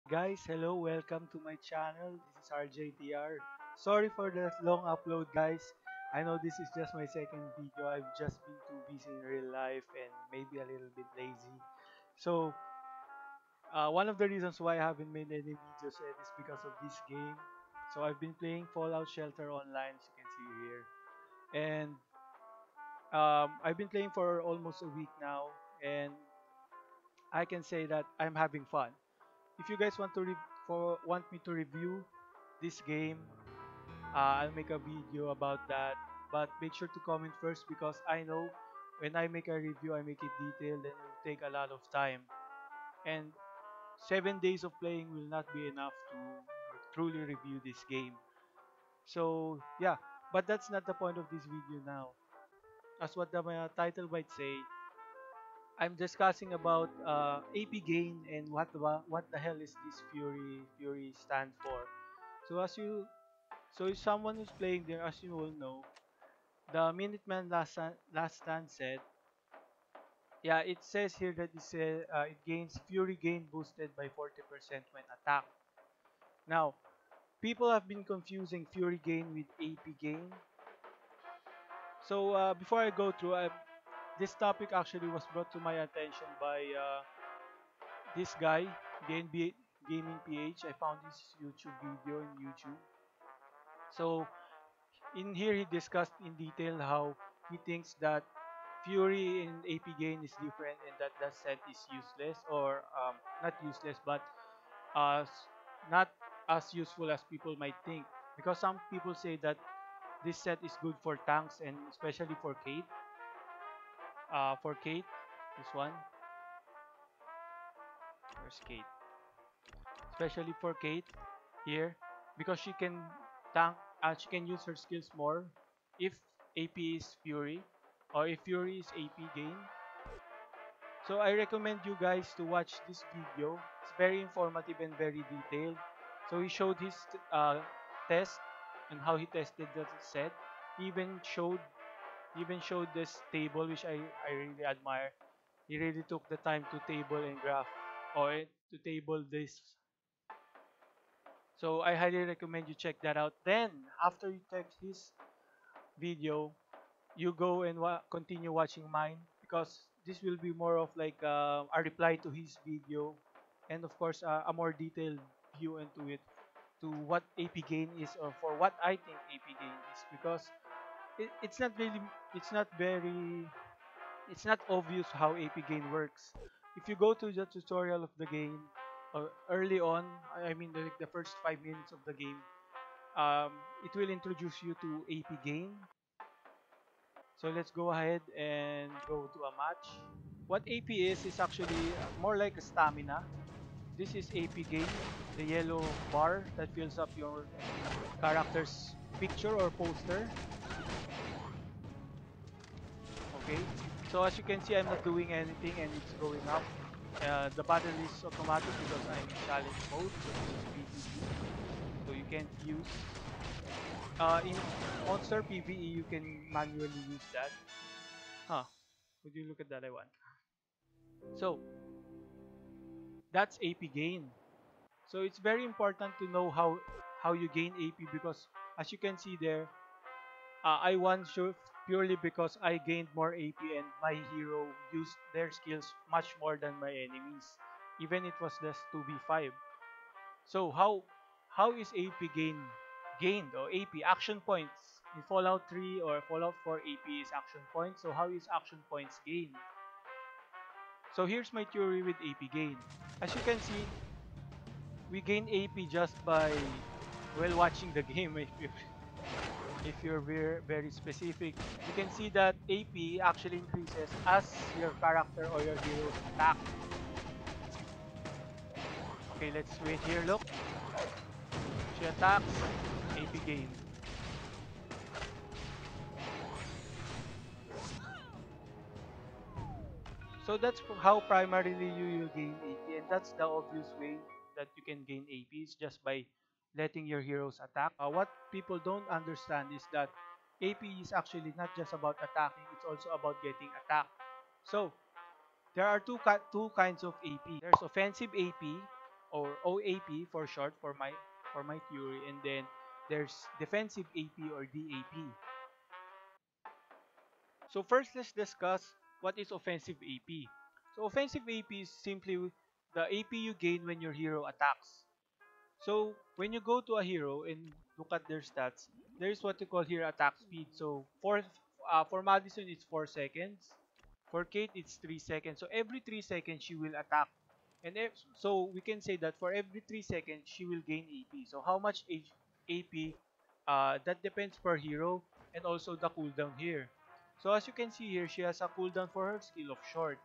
Guys, hello, welcome to my channel. This is RJTR. Sorry for the long upload, guys. I know this is just my second video. I've just been too busy in real life and maybe a little bit lazy. So, one of the reasons why I haven't made any videos yet is because of this game. So, I've been playing Fallout Shelter online, as you can see here. And I've been playing for almost a week now, and I can say that I'm having fun. If you guys want me to review this game, I'll make a video about that. But make sure to comment first because I know when I make a review, I make it detailed and it will take a lot of time. And 7 days of playing will not be enough to truly review this game. So yeah, but that's not the point of this video now. As what the title might say, I'm discussing about AP gain and what the hell is this Fury stand for. So if someone who's playing there, as you all know, the Minuteman last stand said, yeah, it says here that it gains Fury gain boosted by 40% when attacked. Now, people have been confusing Fury gain with AP gain. So before I go through, this topic actually was brought to my attention by this guy, the NBA Gaming PH. I found his YouTube video in YouTube. So in here, he discussed in detail how he thinks that Fury in AP Gain is different and that that set is useless or not useless but uh, s- not as useful as people might think. Because some people say that this set is good for tanks and especially for Kate. For Kate, this one, where's Kate? Especially for Kate here because she can tank, she can use her skills more if AP is Fury or if Fury is AP Gain. So I recommend you guys to watch this video. It's very informative and very detailed. So he showed his test and how he tested the set. He even showed this table which I really admire. He really took the time to table and graph or to table this. So I highly recommend you check that out. Then after you check his video, you go and continue watching mine because this will be more of like a reply to his video and of course a more detailed view into it to what AP gain is or for what I think AP gain is because it's not really it's not very it's not obvious how AP gain works. If you go to the tutorial of the game or early on, I mean like the first 5 minutes of the game, it will introduce you to AP gain. So let's go ahead and go to a match. What AP is actually more like a stamina. This is AP gain, the yellow bar that fills up your character's picture or poster. Okay, so as you can see, I'm not doing anything and it's going up. The battle is automatic because I'm in challenge mode, so it's PvP. So you can't use in monster PvE. You can manually use that. Huh? Would you look at that? I want. So that's AP gain. So it's very important to know how you gain AP because as you can see there, I won purely because I gained more AP and my hero used their skills much more than my enemies, even it was just 2v5. So how is AP gained or AP action points in Fallout 3 or Fallout 4? AP is action points. So how is action points gained? So here's my theory with AP gain. As you can see, we gain AP just by watching the game. If you're very specific, you can see that AP actually increases as your character or your heroes attack. Okay, let's wait here. Look, she attacks, AP gain. So that's how primarily you gain AP, and that's the obvious way that you can gain AP is just by letting your heroes attack. What people don't understand is that AP is actually not just about attacking; it's also about getting attacked. So there are two kinds of AP. There's offensive AP or OAP for short for my theory, and then there's defensive AP or DAP. So first, let's discuss what is offensive AP. So offensive AP is simply the AP you gain when your hero attacks. So when you go to a hero and look at their stats, there is what you call here attack speed. So for Madison it's 4 seconds. For Kate it's 3 seconds. So every 3 seconds she will attack, and so we can say that for every 3 seconds she will gain AP. So how much AP? That depends per hero and also the cooldown here. So as you can see here, she has a cooldown for her skill of short.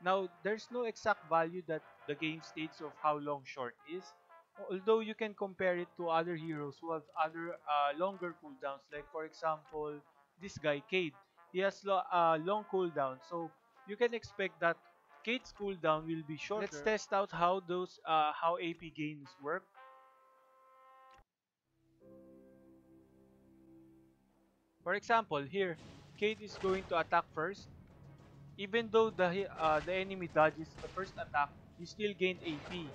Now, there's no exact value that the game states of how long short is, although you can compare it to other heroes who have other longer cooldowns. Like for example, this guy Cade, he has long cooldown, so you can expect that Cade's cooldown will be shorter. Let's test out how AP gains work. For example, here Cade is going to attack first. Even though the enemy dodges the first attack, you still gain AP.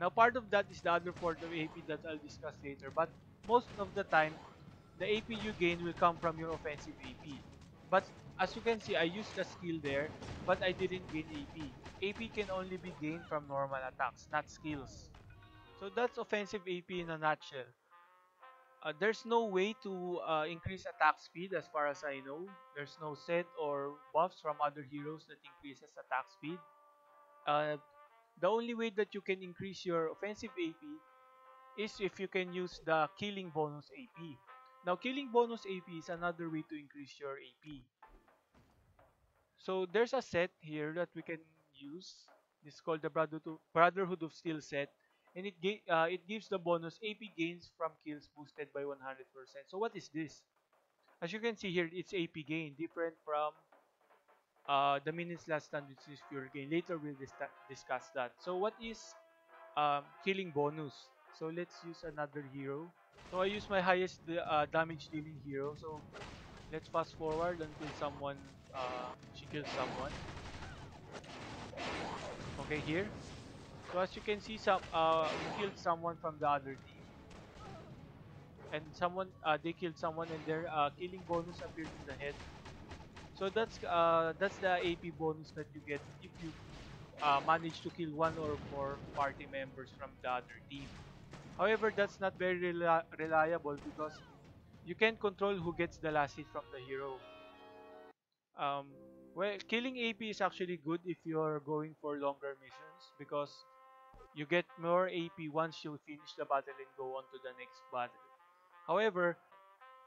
Now, part of that is the other part of AP that I'll discuss later, but most of the time, the AP you gain will come from your offensive AP. But as you can see, I used the skill there, but I didn't gain AP. AP can only be gained from normal attacks, not skills. So that's offensive AP in a nutshell. There's no way to increase attack speed as far as I know. There's no set or buffs from other heroes that increases attack speed. Uh, the only way that you can increase your offensive AP is if you can use the killing bonus AP. Now, killing bonus AP is another way to increase your AP. So there's a set here that we can use. This is called the Brotherhood of Steel set, and it gives the bonus AP gains from kills boosted by 100%. So what is this? As you can see here, it's AP gain, different from the minutes last stand, which is pure gain. Later we'll discuss that. So what is killing bonus? So let's use another hero. So I use my highest damage dealing hero. So let's fast forward until she kills someone. Okay, here. So as you can see, we killed someone from the other team, and they killed someone, and their killing bonus appeared in the head. So that's the AP bonus that you get if you manage to kill one or more party members from the other team. However, that's not very reliable because you can't control who gets the last hit from the hero. Um, well, killing AP is actually good if you're going for longer missions because you get more AP once you finish the battle and go on to the next battle. However,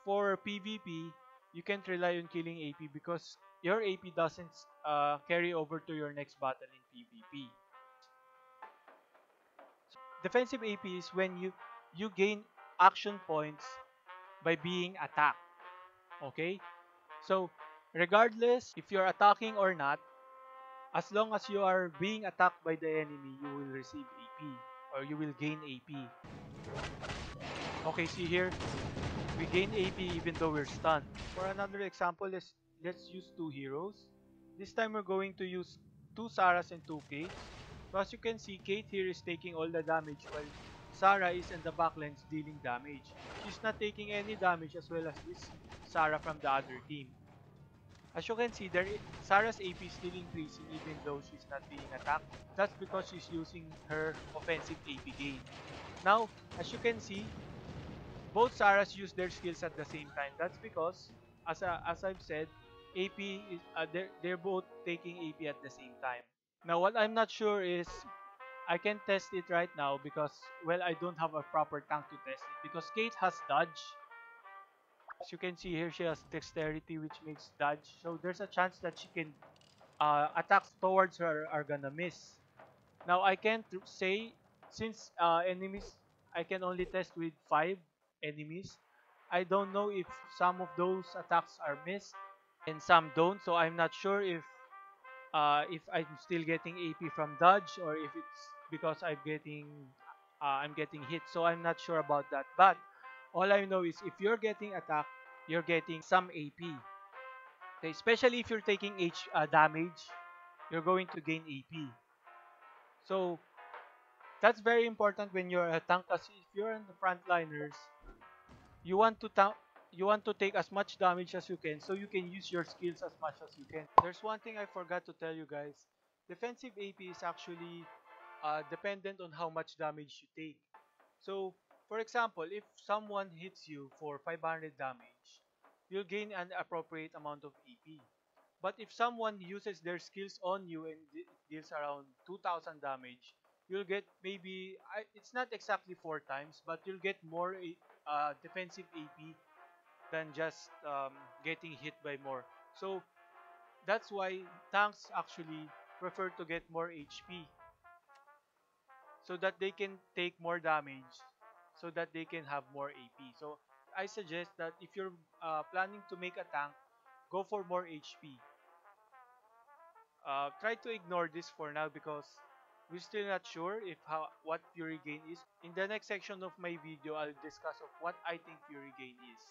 for PvP, you can't rely on killing AP because your AP doesn't carry over to your next battle in PvP. Defensive AP is when you gain action points by being attacked. Okay? So, regardless if you're attacking or not, as long as you are being attacked by the enemy, you will receive AP or you will gain AP. Okay, see here, we gain AP even though we're stunned. For another example, let's use two heroes. This time we're going to use two Saras and two Kates. So as you can see, Kate here is taking all the damage while Sarah is in the backlines dealing damage. She's not taking any damage as well as this Sarah from the other team. As you can see, Sarah's AP is still increasing even though she's not being attacked. That's because she's using her offensive AP gain. Now, as you can see, both Sarahs use their skills at the same time. That's because, as I've said, AP is they're both taking AP at the same time. Now, what I'm not sure is I can test it right now because well, I don't have a proper tank to test it because Kate has dodge. As you can see here, she has dexterity, which makes dodge. So there's a chance that she can attacks towards her are gonna miss. Now I can't say since enemies I can only test with 5 enemies. I don't know some of those attacks are missed and some don't. So I'm not sure if I'm still getting AP from dodge or if it's because I'm getting hit. So I'm not sure about that. But all I know is if you're getting attacked, you're getting some AP. Okay, especially if you're taking damage, you're going to gain AP. So That's very important when you're a tank, because if you're in the frontliners, you want to you want to take as much damage as you can so you can use your skills as much as you can. There's one thing I forgot to tell you guys. Defensive AP is actually dependent on how much damage you take. So, for example, if someone hits you for 500 damage, you'll gain an appropriate amount of AP. But if someone uses their skills on you and deals around 2000 damage, you'll get maybe, it's not exactly 4 times, but you'll get more defensive AP than just getting hit by more. So that's why tanks actually prefer to get more HP so that they can take more damage, so that they can have more AP. So I suggest that if you're planning to make a tank, go for more HP. Try to ignore this for now because we're still not sure if how what Fury Gain is. In the next section of my video, I'll discuss of what I think Fury Gain is.